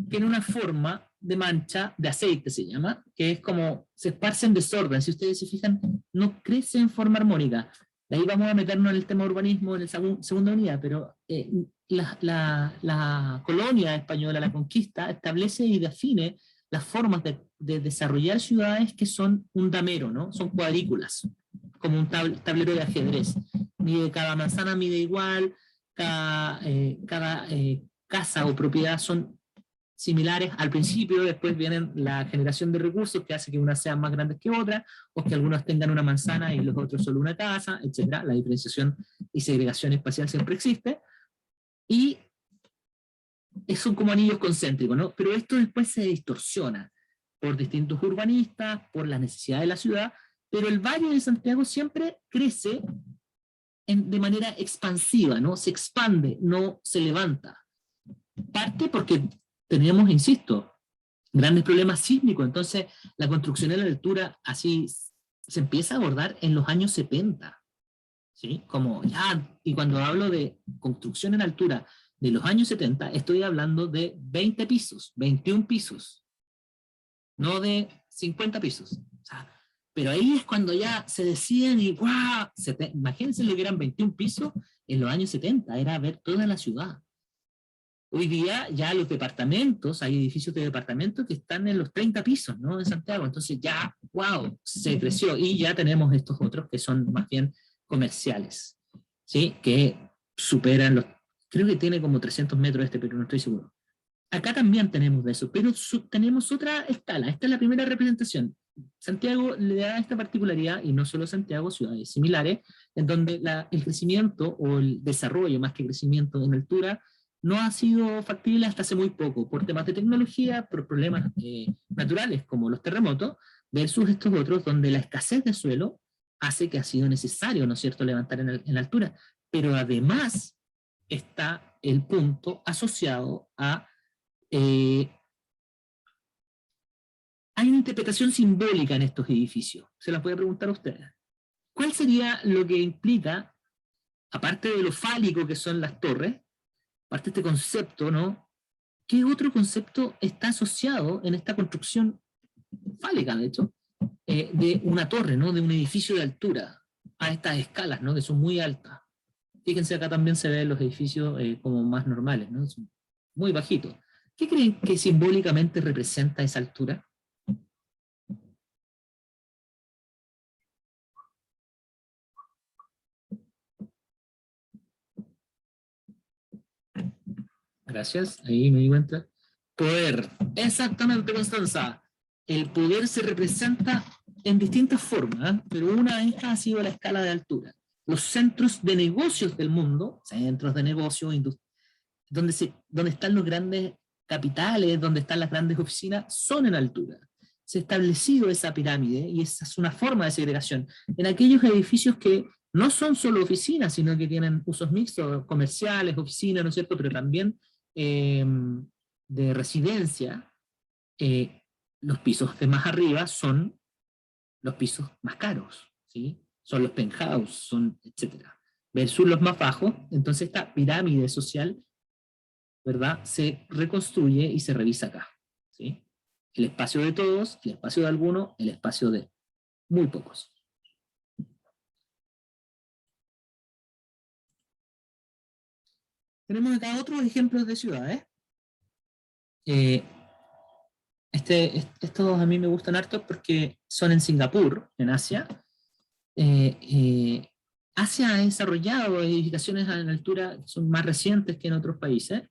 tiene una forma de mancha de aceite, se llama, que es como se esparce en desorden. Si ustedes se fijan, no crece en forma armónica. De ahí vamos a meternos en el tema urbanismo en la segunda unidad, pero la colonia española, la conquista, establece y define las formas de desarrollar ciudades que son un damero, ¿no? Son cuadrículas, como un tablero de ajedrez. Cada manzana mide igual, cada casa o propiedad son similares al principio, después vienen la generación de recursos que hace que unas sean más grandes que otras, o que algunos tengan una manzana y los otros solo una casa, etc. La diferenciación y segregación espacial siempre existe, y son como anillos concéntricos, ¿no? Pero esto después se distorsiona por distintos urbanistas, por las necesidades de la ciudad, pero el Valle de Santiago siempre crece de manera expansiva, ¿no? Se expande, no se levanta. Parte porque tenemos, insisto, grandes problemas sísmicos, entonces la construcción en la altura así se empieza a abordar en los años 70, ¿sí? Como ya, y cuando hablo de construcción en altura de los años 70, estoy hablando de 20 pisos, 21 pisos, no de 50 pisos. O sea, pero ahí es cuando ya se deciden y ¡guau! Imagínense lo que eran 21 pisos en los años 70, era ver toda la ciudad. Hoy día ya los departamentos, hay edificios de departamentos que están en los 30 pisos, ¿no? En Santiago. Entonces ya, wow, se creció. Y ya tenemos estos otros que son más bien comerciales, ¿sí? Que superan los, creo que tiene como 300 metros pero no estoy seguro. Acá también tenemos de eso, pero tenemos otra escala. Esta es la primera representación. Santiago le da esta particularidad, y no solo Santiago, ciudades similares, en donde el crecimiento o el desarrollo, más que crecimiento en altura, no ha sido factible hasta hace muy poco, por temas de tecnología, por problemas naturales como los terremotos, versus estos otros donde la escasez de suelo hace que ha sido necesario, ¿no es cierto?, levantar en altura. Pero además está el punto asociado a hay una interpretación simbólica en estos edificios. Se las voy a preguntar a ustedes. ¿Cuál sería lo que implica, aparte de lo fálico que son las torres, aparte de este concepto, ¿no? ¿Qué otro concepto está asociado en esta construcción fálica, de hecho, de una torre, ¿no? De un edificio de altura, a estas escalas, ¿no? Que son muy altas. Fíjense, acá también se ven los edificios como más normales, ¿no? Son muy bajitos. ¿Qué creen que simbólicamente representa esa altura? Gracias, ahí me di cuenta. Poder, exactamente, Constanza. El poder se representa en distintas formas, pero una de estas ha sido la escala de altura. Los centros de negocios del mundo, centros de negocios, donde están los grandes capitales, donde están las grandes oficinas, son en altura. Se ha establecido esa pirámide y esa es una forma de segregación. En aquellos edificios que no son solo oficinas, sino que tienen usos mixtos, comerciales, oficinas, ¿no es cierto?, pero también de residencia, los pisos de más arriba son los pisos más caros, ¿sí? Son los penthouse, son etcétera. Versus los más bajos, entonces esta pirámide social, ¿verdad?, se reconstruye y se revisa acá, ¿sí? El espacio de todos, el espacio de algunos, el espacio de muy pocos. Tenemos acá otros ejemplos de ciudades. Estos a mí me gustan harto porque son en Singapur, en Asia. Asia ha desarrollado edificaciones a la altura, son más recientes que en otros países,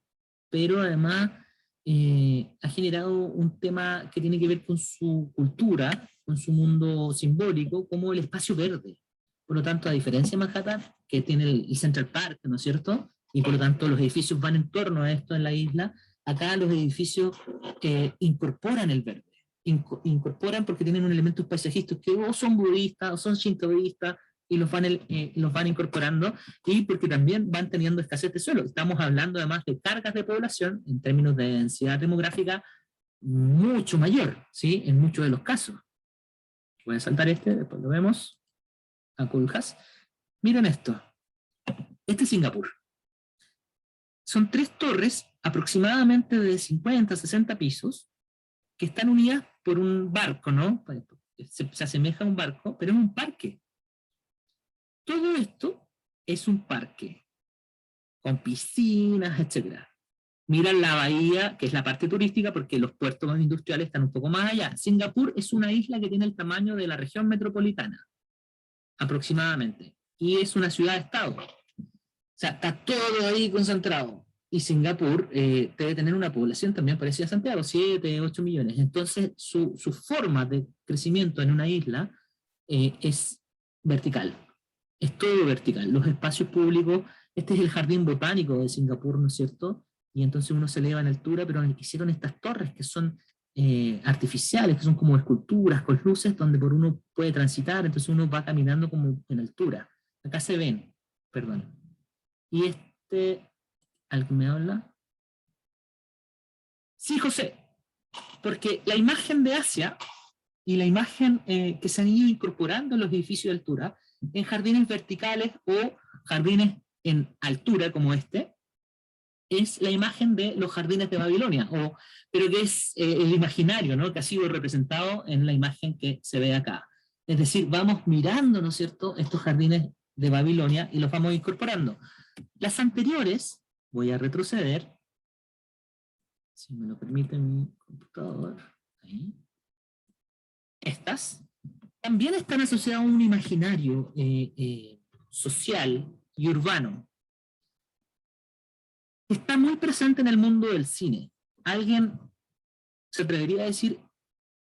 pero además ha generado un tema que tiene que ver con su cultura, con su mundo simbólico, como el espacio verde. Por lo tanto, a diferencia de Manhattan, que tiene el Central Park, ¿no es cierto?, y por lo tanto los edificios van en torno a esto en la isla, acá los edificios incorporan el verde. Incorporan porque tienen un elemento paisajista que o son budistas o son shintoístas, y los van incorporando, y porque también van teniendo escasez de suelo. Estamos hablando además de cargas de población en términos de densidad demográfica mucho mayor, ¿sí?, en muchos de los casos. Voy a saltar después lo vemos. A Kuljas. Miren esto. Este es Singapur. Son 3 torres aproximadamente de 50, 60 pisos que están unidas por un barco, ¿no? Se asemeja a un barco, pero es un parque. Todo esto es un parque, con piscinas, etc. Miran la bahía, que es la parte turística, porque los puertos industriales están un poco más allá. Singapur es una isla que tiene el tamaño de la región metropolitana, aproximadamente, y es una ciudad-estado. O sea, está todo ahí concentrado. Y Singapur debe tener una población también parecida a Santiago, 7, 8 millones. Entonces, su forma de crecimiento en una isla es vertical. Es todo vertical. Los espacios públicos, este es el jardín botánico de Singapur, ¿no es cierto? Y entonces uno se eleva en altura, pero hicieron estas torres que son artificiales, que son como esculturas con luces, donde por uno puede transitar, entonces uno va caminando como en altura. Acá se ven, perdón. Y ¿alguien me habla? Sí, José, porque la imagen de Asia y la imagen que se han ido incorporando en los edificios de altura, en jardines verticales o jardines en altura como este, es la imagen de los jardines de Babilonia, pero que es el imaginario, ¿no?, que ha sido representado en la imagen que se ve acá. Es decir, vamos mirando, ¿no es cierto?, estos jardines de Babilonia y los vamos incorporando. Las anteriores, voy a retroceder, si me lo permite mi computador, ahí. Estas también están asociadas a un imaginario social y urbano. Está muy presente en el mundo del cine. ¿Alguien se atrevería a decir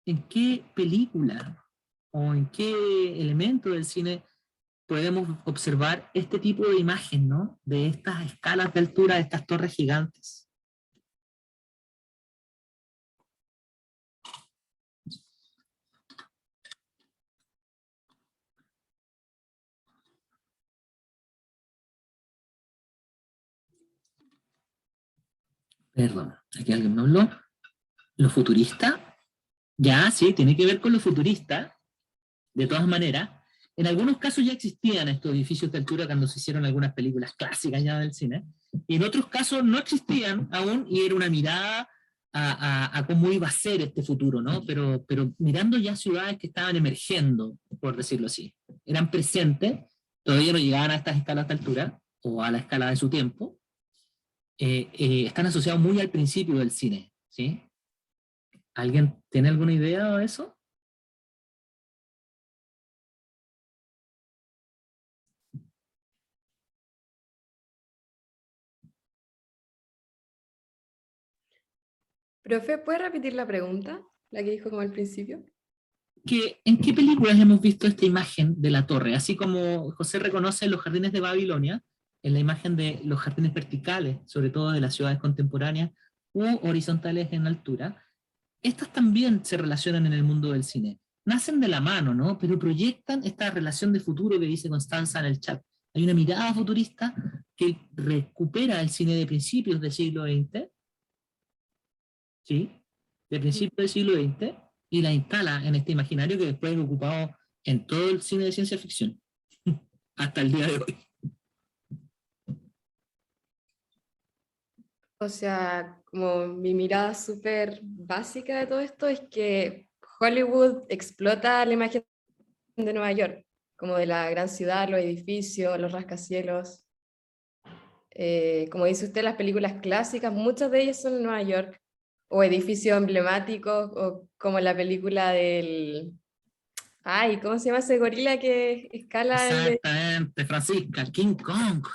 en qué película o en qué elemento del cine podemos observar este tipo de imagen, ¿no? De estas escalas de altura, de estas torres gigantes? Perdón, aquí alguien me habló. ¿Lo futurista? Ya, sí, tiene que ver con lo futurista. De todas maneras, en algunos casos ya existían estos edificios de altura cuando se hicieron algunas películas clásicas ya del cine, y en otros casos no existían aún, y era una mirada a cómo iba a ser este futuro, ¿no? Pero mirando ya ciudades que estaban emergiendo, por decirlo así. Eran presentes, todavía no llegaban a estas escalas de altura, o a la escala de su tiempo, están asociados muy al principio del cine, ¿sí? ¿Alguien tiene alguna idea de eso? Profe, ¿puede repetir la pregunta? La que dijo como al principio. ¿En qué películas hemos visto esta imagen de la torre? Así como José reconoce en los jardines de Babilonia, en la imagen de los jardines verticales, sobre todo de las ciudades contemporáneas, u horizontales en altura, estas también se relacionan en el mundo del cine. Nacen de la mano, ¿no? Pero proyectan esta relación de futuro que dice Constanza en el chat. Hay una mirada futurista que recupera el cine de principios del siglo XX, ¿sí? De principios del siglo XX, y la instala en este imaginario que después es ocupado en todo el cine de ciencia ficción, hasta el día de hoy. O sea, como mi mirada súper básica de todo esto es que Hollywood explota la imagen de Nueva York, como de la gran ciudad, los edificios, los rascacielos. Como dice usted, las películas clásicas, muchas de ellas son en Nueva York, o edificios emblemáticos, o como la película del... Ay, ¿cómo se llama ese gorila que escala el Exactamente, Francisca, King Kong.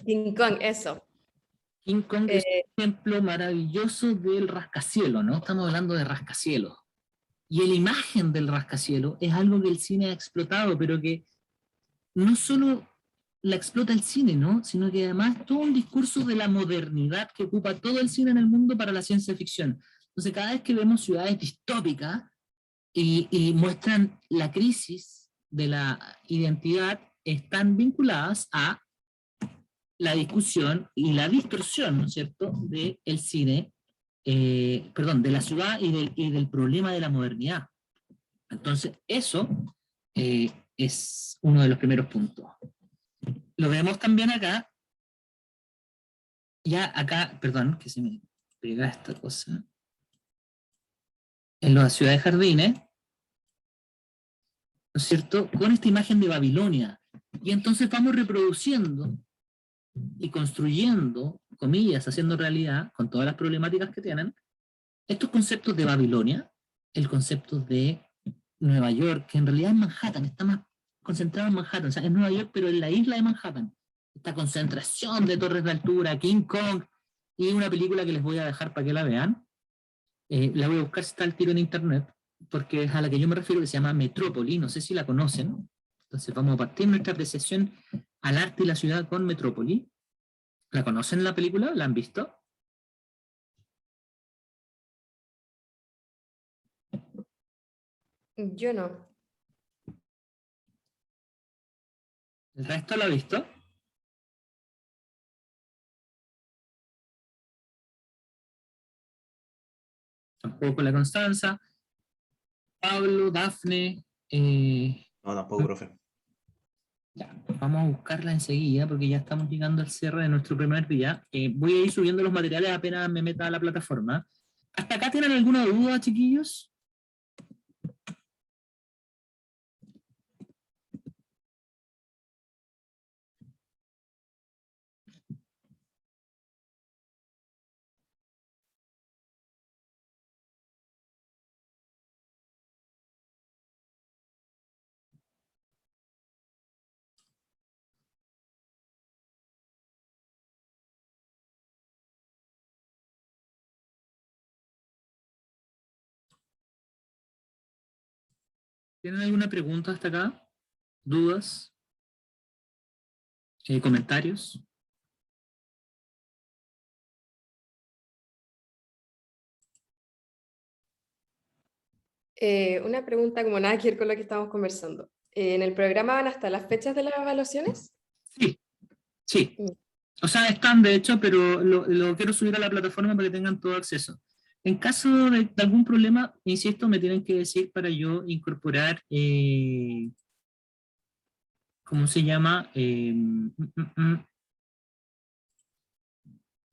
King Kong? Eso. King Kong es Eh, un ejemplo maravilloso del rascacielos, ¿no? Estamos hablando de rascacielos. Y la imagen del rascacielos es algo que el cine ha explotado, pero que no solo la explota el cine, ¿no? Sino que además todo un discurso de la modernidad que ocupa todo el cine en el mundo para la ciencia ficción. Entonces, cada vez que vemos ciudades distópicas y muestran la crisis de la identidad, están vinculadas a la discusión y la distorsión, ¿no es cierto?, del cine, perdón, de la ciudad y del problema de la modernidad. Entonces, eso es uno de los primeros puntos. Lo vemos también acá, ya acá, perdón, que se me pega esta cosa, en la ciudad de Jardines, ¿no es cierto?, con esta imagen de Babilonia. Y entonces vamos reproduciendo y construyendo, comillas, haciendo realidad, con todas las problemáticas que tienen, estos conceptos de Babilonia, el concepto de Nueva York, que en realidad es Manhattan, está más concentrado en Manhattan, o sea, es Nueva York, pero en la isla de Manhattan. Esta concentración de torres de altura, King Kong, y una película que les voy a dejar para que la vean. La voy a buscar si está al tiro en internet, porque es a la que yo me refiero, que se llama Metrópoli, no sé si la conocen. Entonces vamos a partir nuestra apreciación al arte y la ciudad con Metrópoli. ¿La conocen la película? ¿La han visto? yo no. ¿El resto la ha visto? Tampoco la Constanza. Pablo, Dafne. No, tampoco, profe. Ya, vamos a buscarla enseguida porque ya estamos llegando al cierre de nuestro primer día. Voy a ir subiendo los materiales apenas me meta a la plataforma. ¿Hasta acá tienen alguna duda, chiquillos? ¿Tienen alguna pregunta hasta acá? ¿Dudas? ¿Comentarios? Una pregunta como nada que ver con lo que estamos conversando. ¿En el programa van hasta las fechas de las evaluaciones? Sí, sí. Mm. O sea, están de hecho, pero lo quiero subir a la plataforma para que tengan todo acceso. En caso de algún problema, insisto, me tienen que decir para yo incorporar, ¿cómo se llama?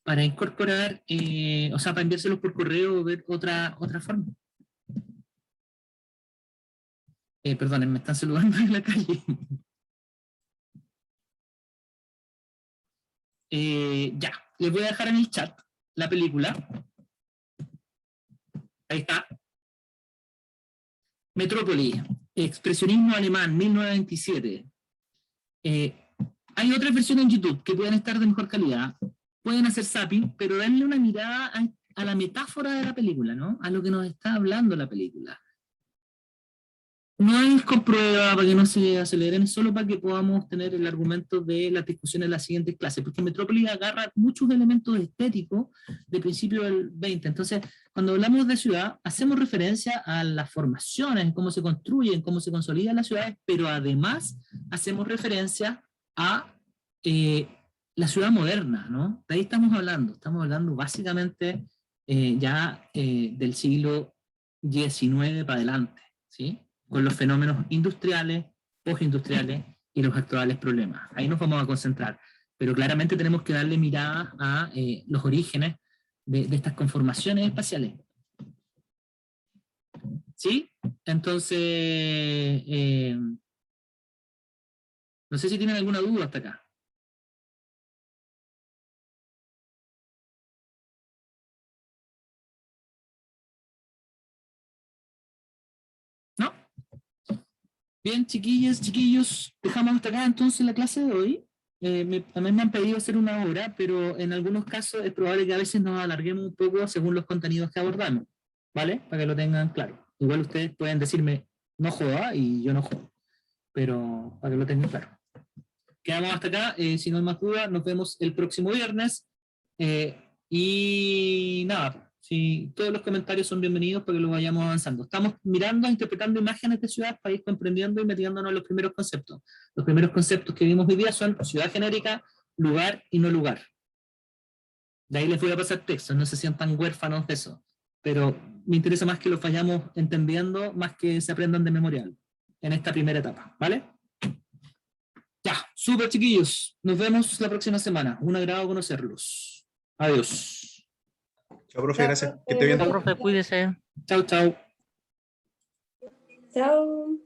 Para incorporar, o sea, para enviárselos por correo o ver otra forma. Perdonen, me están saludando en la calle. Ya, les voy a dejar en el chat la película. Ahí está. Metrópoli, expresionismo alemán, 1927. Hay otras versiones en YouTube que pueden estar de mejor calidad. Pueden hacer zapping, pero darle una mirada a la metáfora de la película, ¿no? A lo que nos está hablando la película. No es con prueba para que no se aceleren, es solo para que podamos tener el argumento de las discusiones de las siguientes clases, porque Metrópolis agarra muchos elementos estéticos de principio del 20. Entonces, cuando hablamos de ciudad, hacemos referencia a las formaciones, cómo se construyen, cómo se consolidan las ciudades, pero además hacemos referencia a la ciudad moderna, ¿no? De ahí estamos hablando básicamente del siglo XIX para adelante, ¿sí? Con los fenómenos industriales, postindustriales y los actuales problemas. Ahí nos vamos a concentrar. Pero claramente tenemos que darle mirada a los orígenes de estas conformaciones espaciales. ¿Sí? Entonces, no sé si tienen alguna duda hasta acá. ¿No? Bien, chiquillas, chiquillos, dejamos hasta acá entonces la clase de hoy. A mí me han pedido hacer una hora, pero en algunos casos es probable que a veces nos alarguemos un poco según los contenidos que abordamos, ¿vale? Para que lo tengan claro. Igual ustedes pueden decirme, no joda, y yo no jodo, pero para que lo tengan claro. Quedamos hasta acá, si no hay más dudas, nos vemos el próximo viernes. Y nada, si todos los comentarios son bienvenidos para que lo vayamos avanzando. Estamos mirando, interpretando imágenes de ciudad para ir comprendiendo y metiéndonos en los primeros conceptos. Los primeros conceptos que vimos hoy día son ciudad genérica, lugar y no lugar. De ahí les voy a pasar textos, no se sientan huérfanos de eso. Pero me interesa más que los vayamos entendiendo, más que se aprendan de memoria en esta primera etapa, ¿vale? Ya, súper chiquillos. Nos vemos la próxima semana. Un agrado conocerlos. Adiós. Chao, profe, gracias. Que esté bien. Chao, profe, cuídese. Chao, chao. Chao.